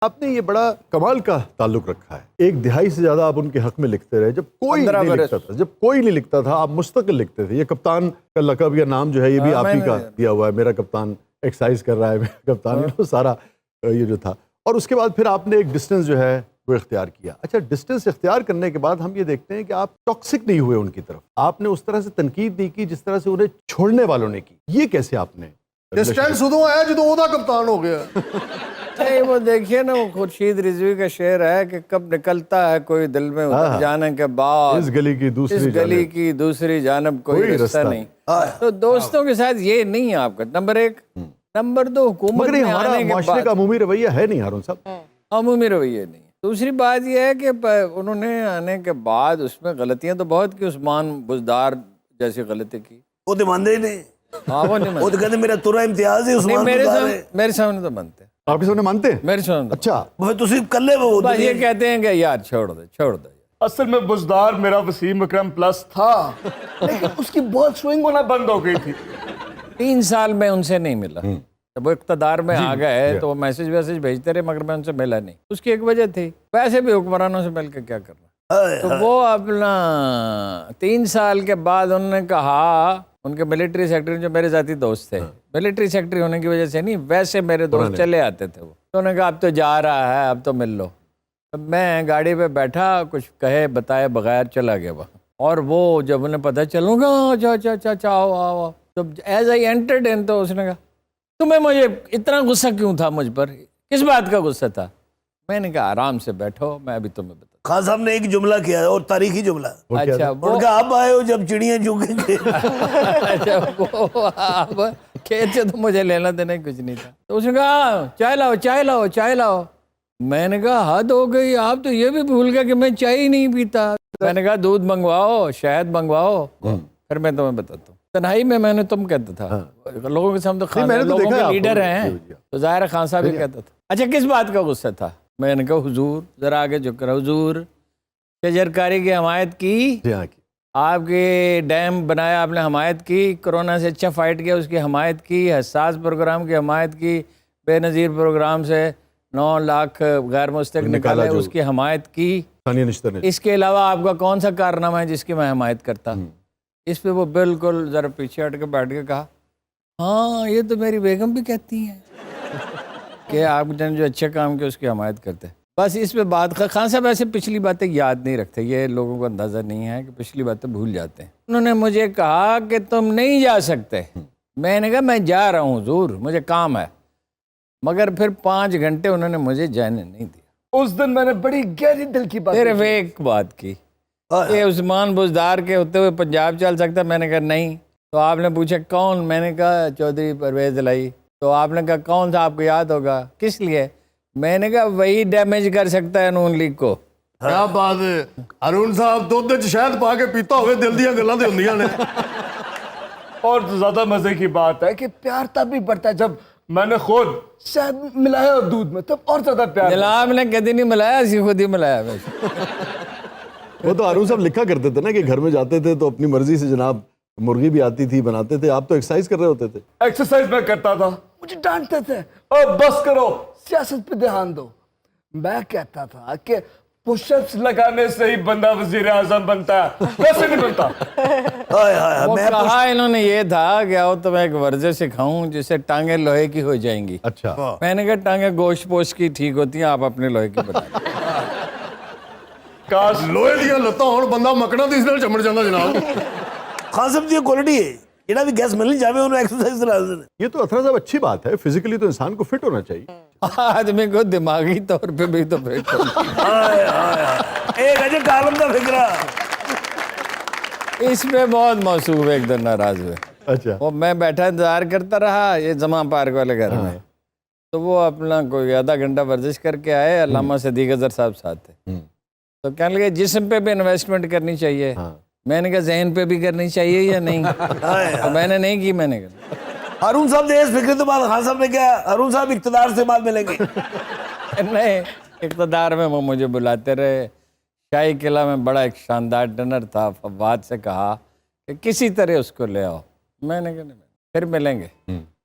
آپ نے یہ بڑا کمال کا تعلق رکھا ہے، ایک دہائی سے زیادہ آپ ان کے حق میں لکھتے رہے، جب کوئی نہیں لکھتا تھا، آپ مستقل لکھتے تھے۔ یہ کپتان کا لقب یا نام جو ہے یہ بھی آپ ہی کا دیا ہوا ہے، میرا کپتان ایکسرسائز کر رہا ہے، میرا کپتان، سارا یہ جو تھا۔ اور اس کے بعد پھر آپ نے ایک ڈسٹنس جو ہے وہ اختیار کیا۔ اچھا، ڈسٹنس اختیار کرنے کے بعد ہم یہ دیکھتے ہیں کہ آپ ٹاکسک نہیں ہوئے ان کی طرف، آپ نے اس طرح سے تنقید نہیں کی جس طرح سے انہیں چھوڑنے والوں نے کی۔ یہ کیسے آپ نے ڈسٹینس ادو ہے جدو وہ کپتان ہو گیا؟ وہ دیکھیے نا، وہ خورشید رضوی کا شعر ہے کہ کب نکلتا ہے کوئی دل میں اتر جانے کے بعد، اس گلی کی دوسری جانب کوئی رستہ نہیں۔ تو دوستوں کے ساتھ یہ نہیں ہے آپ کا، نمبر ایک۔ نمبر دو، حکومت میں آنے کے معاشرے کا عمومی رویہ ہے نہیں ہارون صاحب، عمومی رویہ نہیں۔ دوسری بات یہ ہے کہ انہوں نے آنے کے بعد اس میں غلطیاں تو بہت کی، عثمان بزدار جیسی غلطی کی، وہ تو مانتے ہی نہیں۔ ہاں وہ نہیں وہ تو کہتے میرا ترا امتیاز ہے عثمان بزدار ہے۔ میرے سامنے تو بنتے، آپ کے سامنے مانتے ہیں؟ میرے سامنے اچھا، وہ تسی کر لے، وہ بس یہ کہتے ہیں کہ یار چھوڑ دے۔ اصل میں بزدار میرا وسیم اکرم پلس تھا، لیکن اس کی بال سوئنگ ہونا بند ہو گئی تھی۔ 3 سال میں ان سے نہیں ملا، جب وہ اقتدار میں آ گئے تو وہ میسج بھیجتے رہے، مگر میں ان سے ملا نہیں۔ اس کی ایک وجہ تھی، ویسے بھی حکمرانوں سے مل کے کیا کرنا۔ تو وہ اپنا 3 سال کے بعد انہوں نے کہا، ان کے ملٹری سیکٹری جو میرے ذاتی دوست تھے، ملٹری سیکٹری ہونے کی وجہ سے نہیں، ویسے میرے دوست چلے آتے تھے، وہ تو انہوں نے کہا اب تو جا رہا ہے، اب تو مل لو۔ میں گاڑی پہ بیٹھا، کچھ کہے بتائے بغیر چلا گیا وہاں، اور وہ جب انہیں پتہ چلوں گا چاؤ تو ایز آئی انٹرڈ ان، تو اس نے کہا تمہیں مجھے اتنا غصہ کیوں تھا مجھ پر، کس بات کا غصہ تھا؟ میں نے کہا آرام سے بیٹھو، میں ابھی تمہیں بتا۔ خان صاحب نے ایک جملہ کیا ہے، اور تاریخی جملہ، اچھا ان کا اب آئے ہو جب چڑیاں چونکیں گے۔ اچھا، وہ اب کھیت سے تو مجھے لینا دینا کچھ نہیں تھا۔ تو اس نے کہا چائے لاؤ۔ میں نے کہا حد ہو گئی، آپ تو یہ بھی بھول گئے کہ میں چائے ہی نہیں پیتا۔ میں نے کہا دودھ منگواؤ، شہد منگواؤ، پھر میں تمہیں بتاتا ہوں۔ تنہائی میں نے تم کہتا تھا، لوگوں کے سامنے لوگوں کے لیڈر ہیں تو ظاہر خان صاحب ہی کہتا تھا۔ اچھا، کس بات کا غصہ تھا؟ میں نے کہا حضور، ذرا آگے جھک کر، حضور شجرکاری کی حمایت کی، آپ کے ڈیم بنایا آپ نے حمایت کی، کرونا سے اچھا فائٹ کیا اس کی حمایت کی، حساس پروگرام کی حمایت کی، بے نظیر پروگرام سے 9 لاکھ غیر مستحق نکالے اس کی حمایت کی۔ اس کے علاوہ آپ کا کون سا کارنامہ ہے جس کی میں حمایت کرتا؟ اس پہ وہ بالکل ذرا پیچھے ہٹ کے بیٹھ کے کہا ہاں یہ تو میری بیگم بھی کہتی ہیں کہ آپ نے جو اچھے کام کیا اس کی حمایت کرتے۔ بس اس پہ بات، خان صاحب ایسے پچھلی باتیں یاد نہیں رکھتے، یہ لوگوں کو اندازہ نہیں ہے کہ پچھلی باتیں بھول جاتے ہیں۔ انہوں نے مجھے کہا کہ تم نہیں جا سکتے، میں نے کہا میں جا رہا ہوں حضور، مجھے کام ہے، مگر پھر 5 گھنٹے انہوں نے مجھے جانے نہیں دیا۔ اس دن میں نے بڑی گہری دل کی بات صرف ایک بات کی کہ عثمان بزدار کے ہوتے ہوئے پنجاب چل سکتا، میں نے کہا نہیں۔ تو آپ نے پوچھا کون؟ میں نے کہا چودھری پرویز الہی۔ تو آپ نے کہا کون تھا، آپ کو یاد ہوگا، کس لیے؟ میں نے کہا وہی ڈیمیج کر سکتا ہے نون لیگ کو۔ کیا بات ہے، ہارون صاحب دودھ وچ شہد پا کے پیتا ہوئے دل دیاں گلاں تے ہوندیاں نے۔ اور زیادہ مزے کی بات ہے کہ پیار تب بھی بڑھتا ہے جب میں نے خود شہد ملایا اور دودھ میں، تب اور زیادہ پیار۔ جناب نے کدی نہیں ملایا، اسی خود ہی ملایا۔ وہ تو ہارون صاحب لکھا کرتے تھے نا کہ گھر میں جاتے تھے تو اپنی مرضی سے جناب مرغی بھی آتی تھی بناتے تھے، آپ تو ایکسرسائز کر رہے ہوتے تھے۔ ایکسرسائز میں کرتا تھا، مجھے ڈانٹتے تھے اور بس کرو سیاست پہ دھیان دو۔ میں کہتا تھا کہ پش اپس لگانے سے ہی بندہ وزیر اعظم بنتا ہے، ویسے نہیں بنتا۔ وہ کہا انہوں نے یہ تھا کہ آؤ تو میں ایک ورزش سکھاؤں جس سے ٹانگیں لوہے کی ہو جائیں گی۔ اچھا، میں نے کہا ٹانگیں گوشت پوشت کی ٹھیک ہوتی ہیں، آپ اپنے لوہے کی بتائیں۔ کاش لوہے دیاں لتاں ہون، بندہ مکڑا تے اس نال چمڑ جاندا جناب۔ خان صاحب یہ کوالٹی ہے، جہاں بھی گیس ملنی چاہے انہوں ایکسرسائز کرا دیں۔ یہ تو اطہر صاحب اچھی بات ہے، فزیکلی تو انسان کو فٹ ہونا چاہیے۔ آدمی کو دماغی طور پہ بھی تو فٹ ہونا۔ ایک اجے کالم کا فکرہ اس پہ بہت موصوف ایک دن ناراض ہوئے۔ اچھا، وہ میں بیٹھا انتظار کرتا رہا یہ زمان پارک والے گھر میں، تو وہ اپنا کوئی آدھا گھنٹہ ورزش کر کے آئے، علامہ صدیق اظہر صاحب ساتھ تھے، تو کہنے لگے جسم پہ بھی انویسٹمنٹ کرنی چاہیے۔ میں نے کہا ذہن پہ بھی کرنی چاہیے یا نہیں؟ میں نے نہیں کی، میں نے کہا ہارون صاحب نے اس فکر تو بعد خان صاحب نے کیا، ہارون صاحب اقتدار سے بعد ملیں گے۔ نہیں، اقتدار میں وہ مجھے بلاتے رہے، شاہی قلعہ میں بڑا ایک شاندار ڈنر تھا، فواد سے کہا کہ کسی طرح اس کو لے آؤ، میں نے کہا پھر ملیں گے۔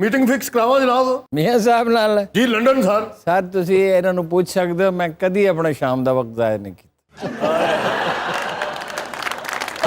ਮੀਟਿੰਗ ਫਿਕਸ ਕਰਾਵਾ ਜਨਾਬ ਮੀਆਂ ਸਾਹਿਬ ਨਾਲ ਜੀ ਲੰਡਨ ਸਰ ਸਰ ਤੁਸੀਂ ਇਹਨਾਂ ਨੂੰ ਪੁੱਛ ਸਕਦੇ ਹੋ, ਮੈਂ ਕਦੀ ਆਪਣਾ ਸ਼ਾਮ ਦਾ ਵਕਤ ਜ਼ਾਇਆ ਨਹੀਂ ਕੀਤਾ।